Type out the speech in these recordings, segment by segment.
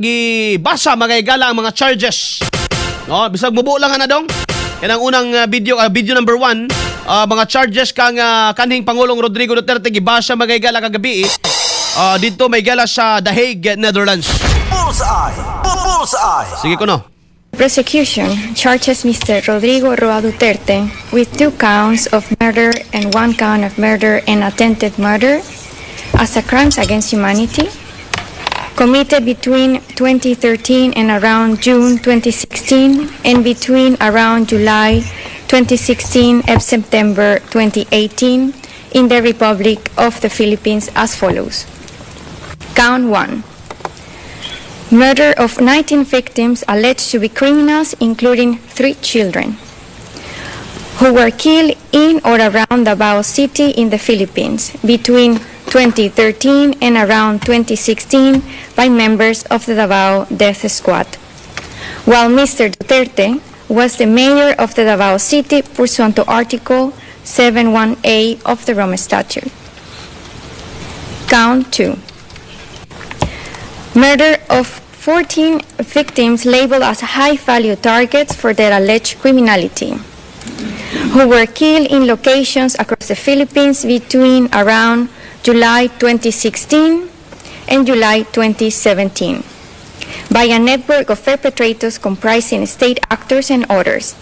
gibasa mga igala ang mga charges. No, bisag mubo lang na dong. Yan ang unang video number 1. Mga charges kang kanhing Pangulong Rodrigo Duterte gibasa mga igala kagabi. Dito may gala sa The Hague, Netherlands. Bullseye! Bullseye! Sige ko no. Prosecution charges Mr. Rodrigo Roa Duterte with 2 counts of murder and 1 count of murder and attempted murder as a crimes against humanity committed between 2013 and around June 2016 and between around July 2016 and September 2018 in the Republic of the Philippines as follows. Count 1. Murder of 19 victims alleged to be criminals, including 3 children, who were killed in or around Davao City in the Philippines between 2013 and around 2016 by members of the Davao Death Squad, while Mr. Duterte was the mayor of the Davao City pursuant to Article 71A of the Rome Statute. Count 2. Murder of 14 victims labeled as high-value targets for their alleged criminality, who were killed in locations across the Philippines between around July 2016 and July 2017 by a network of perpetrators comprising state actors and others,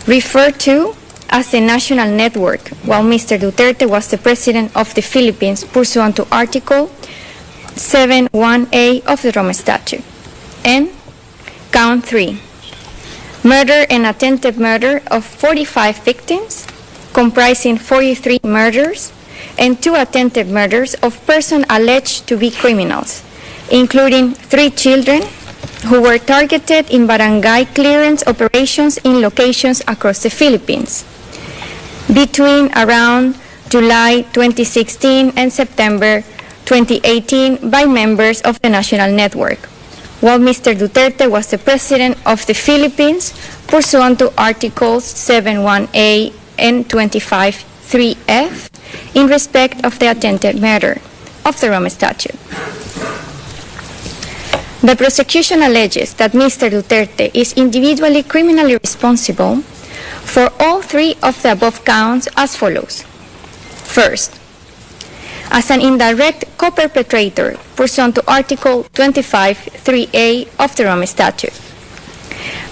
referred to as the National Network, while Mr. Duterte was the President of the Philippines pursuant to Article 71A of the Rome Statute. And count 3. Murder and attempted murder of 45 victims, comprising 43 murders and 2 attempted murders of persons alleged to be criminals, including 3 children who were targeted in barangay clearance operations in locations across the Philippines between around July 2016 and September 2018 by members of the National Network, while Mr. Duterte was the President of the Philippines pursuant to Articles 71A and 25(3)(f in respect of the attempted murder of the Rome Statute. The prosecution alleges that Mr. Duterte is individually criminally responsible for all 3 of the above counts as follows. First, as an indirect co-perpetrator pursuant to Article 25(3)(a) of the Rome Statute.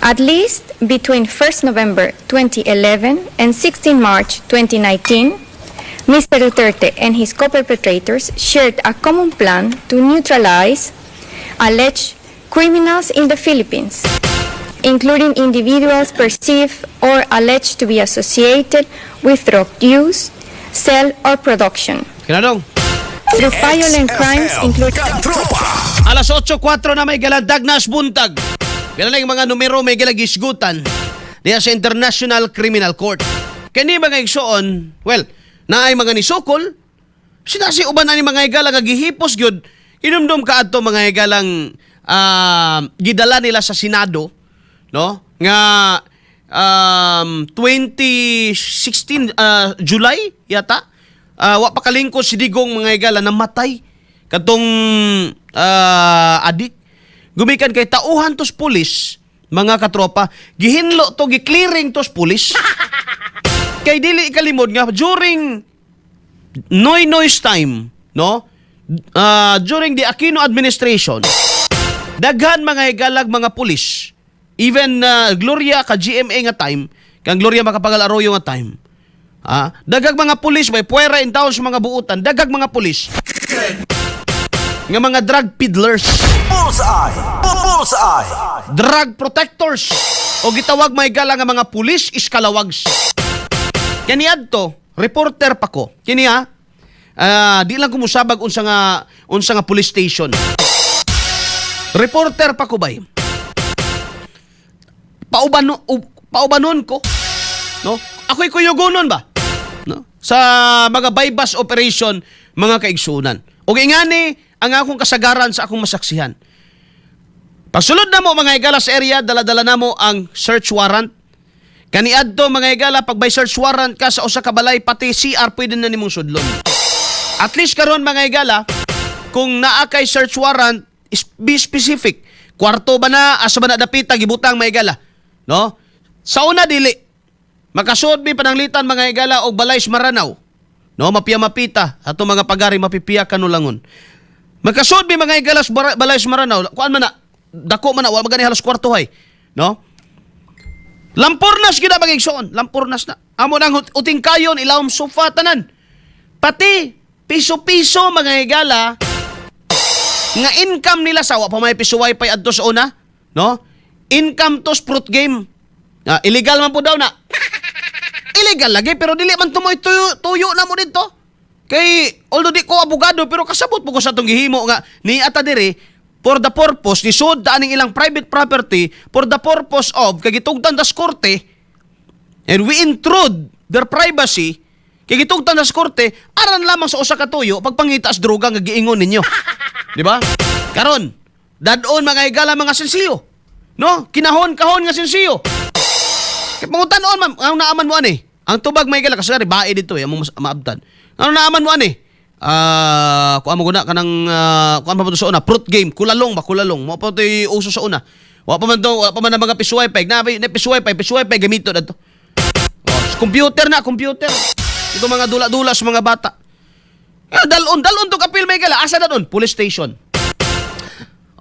At least between 1st November 2011 and 16 March 2019, Mr. Duterte and his co-perpetrators shared a common plan to neutralize alleged criminals in the Philippines, including individuals perceived or alleged to be associated with drug use, sale, or production Kinadong. through violent crimes including Alas 8:04 na may galandag na buntag. Ganun na yung mga numero may galagisgutan diya sa International Criminal Court. Kani mga igsoon, well, na ay mga nisukol, sinasi uban na ni mga igala nga gihipos gyud, inumdum ka adto mga igalang gidala nila sa Senado, no? Nga 2016 July yata, wa pa kalingkod si Digong mga igala namatay katong adik. Gumikan kay tauhan tos pulis, mga katropa, gihinlo to, gi-clearing tos pulis. Kay dili kalimod nga during Noynoy's time, no? During the Aquino administration, daghan mga higalag mga pulis. Even Gloria ka GMA nga time, kang Gloria Macapagal Arroyo nga time. Dagag mga pulis may puwera in town sa mga buutan, dagag mga pulis nga mga drug peddlers, Bullseye! Bullseye! drug protectors, o gitawag may gala nga mga pulis iskalawags. Kani adto, reporter pa ko. Kini di lang kumusabag unsa nga police station. Reporter pa ko bay. Paubanon ko, no? Ako'y kuyugonon ba? No? Sa mga bypass operation, mga kaigsunan. O ingani ang akong kasagaran sa akong masaksihan. Pagsulod na mo mga igala sa area, dala-dala na mo ang search warrant. Kaniadto mga igala, pag by search warrant ka sa usa ka balay, pati CR pwede na nimong sudlon. At least karon mga igala, kung naa kay search warrant, be specific. Kwarto ba na, asa ba na dapita, gibutang mga higala. No? Sa una, dili. Makasud mi pananglitan mga higala o balay Maranaw. No, mapita ato mga pagari mapipiya kanulangon. Magkasud mi mga igalas balay Maranaw, kuan man na dako man na wa magani halos kwarto hay, no? Lampurnas gid na magigsoon, lampurnas na. Amo nang uting kayon ilawom sofa tanan. Pati piso-piso mga higala nga income nila sa wa pa may piso wifi adto sa una, no? Income to fruit game. Illegal man po daw na. Illegal lagi pero dili man tumoy tuyo na mo dito. Kay although di ko abogado pero kasabot po ko sa tong gihimo nga ni ata diri for the purpose ni sud aning ilang private property for the purpose of kay gitugtan das korte and we intrude their privacy kay gitugtan das korte aran lamang sa usa ka tuyo pagpangita as droga nga giingon ninyo. Di ba? Karon dadon mga higala mga sensiyo. No? Kinahon-kahon nga sensiyo. Kaya pangutan-on, ma'am, ang naaman mo ani? Ang tubag may gala, kasi bae dito among maabdan. Ano naaman mo ani? Kuha mo guna ka ng, kuha mo sa una, fruit game, kulalong. Mo pa ito uso sa una. Wala pa man na mga piso wifi. Piso wifi, gamito na ito. Computer. Ito mga dula-dula sa mga bata. Dalon to kapil may gala. Asa na doon? Police station.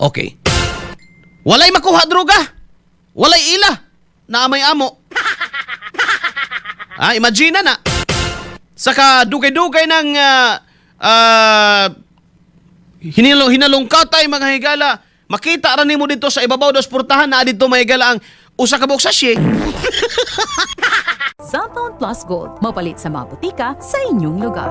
Okay. Walay makuha droga. Walay ila. Naamay amo. Imagine na. Saka dugay-dugay ng hinalong katay mga higala. Makita ra nimo dito sa ibabaw dos portahan na dito may higala ang usa ka buok sachet. Cellphone Plus Gold, mapalit sa mga butika sa inyong lugar.